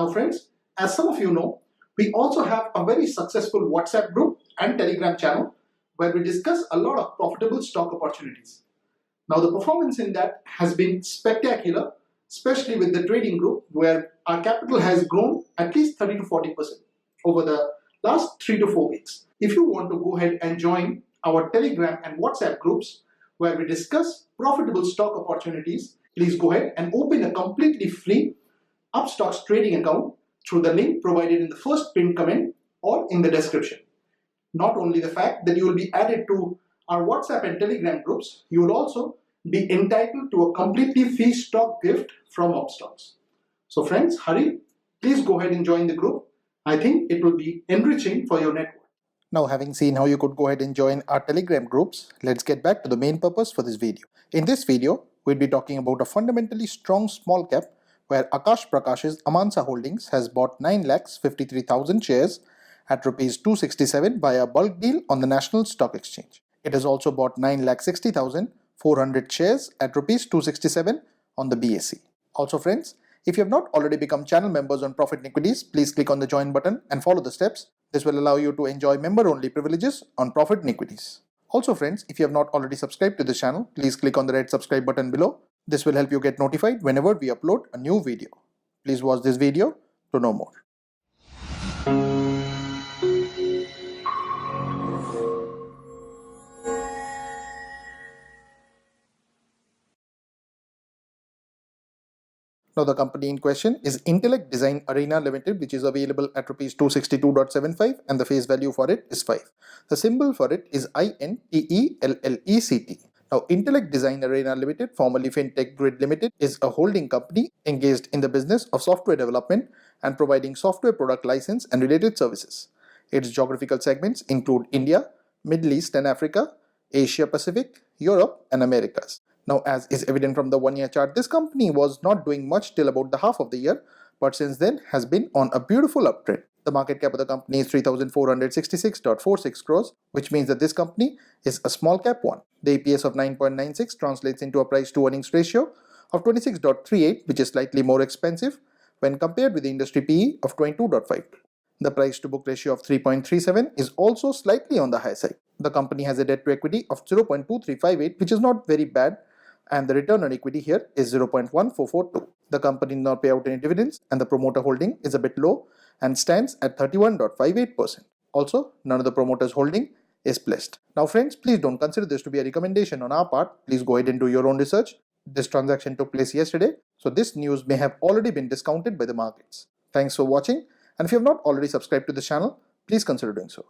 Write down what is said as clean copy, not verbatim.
Now friends, as some of you know, we also have a very successful WhatsApp group and Telegram channel where we discuss a lot of profitable stock opportunities. Now the performance in that has been spectacular, especially with the trading group where our capital has grown at least 30 to 40% over the last 3 to 4 weeks. If you want to go ahead and join our Telegram and WhatsApp groups where we discuss profitable stock opportunities, please go ahead and open a completely free Upstocks trading account through the link provided in the first pinned comment or in the description. Not only the fact that you will be added to our WhatsApp and Telegram groups, you will also be entitled to a completely free stock gift from Upstocks. So friends, hurry, please go ahead and join the group. I think it will be enriching for your network. Now, having seen how you could go ahead and join our Telegram groups, let's get back to the main purpose for this video. In this video, we'll be talking about a fundamentally strong small cap where Akash Prakash Amansa Holdings has bought 9,53,000 shares at Rs 267 via bulk deal on the National Stock Exchange. It has also bought 9,60,400 shares at Rs 267 on the BSE. Also friends, if you have not already become channel members on Profit Equities, please click on the join button and follow the steps. This will allow you to enjoy member-only privileges on Profit Equities. Also friends, if you have not already subscribed to the channel, please click on the red subscribe button below. This will help you get notified whenever we upload a new video. Please watch this video to know more. Now the company in question is Intellect Design Arena Limited, which is available at Rs 262.75 and the face value for it is 5. The symbol for it is INTELLECT. Now Intellect Design Arena Limited, formerly Fintech Grid Limited, is a holding company engaged in the business of software development and providing software product license and related services. Its geographical segments include India, Middle East and Africa, Asia Pacific, Europe and Americas. Now, as is evident from the 1-year chart, this company was not doing much till about the half of the year, but since then has been on a beautiful uptrend. The market cap of the company is 3,466.46 crores, which means that this company is a small cap one. The EPS of 9.96 translates into a price to earnings ratio of 26.38, which is slightly more expensive when compared with the industry PE of 22.52. The price to book ratio of 3.37 is also slightly on the high side. The company has a debt to equity of 0.2358, which is not very bad, and the return on equity here is 0.1442. The company did not pay out any dividends and the promoter holding is a bit low and stands at 31.58%. Also, none of the promoters holding is pledged. Now friends, please don't consider this to be a recommendation on our part. Please go ahead and do your own research. This transaction took place yesterday, so this news may have already been discounted by the markets. Thanks for watching, and if you have not already subscribed to the channel, please consider doing so.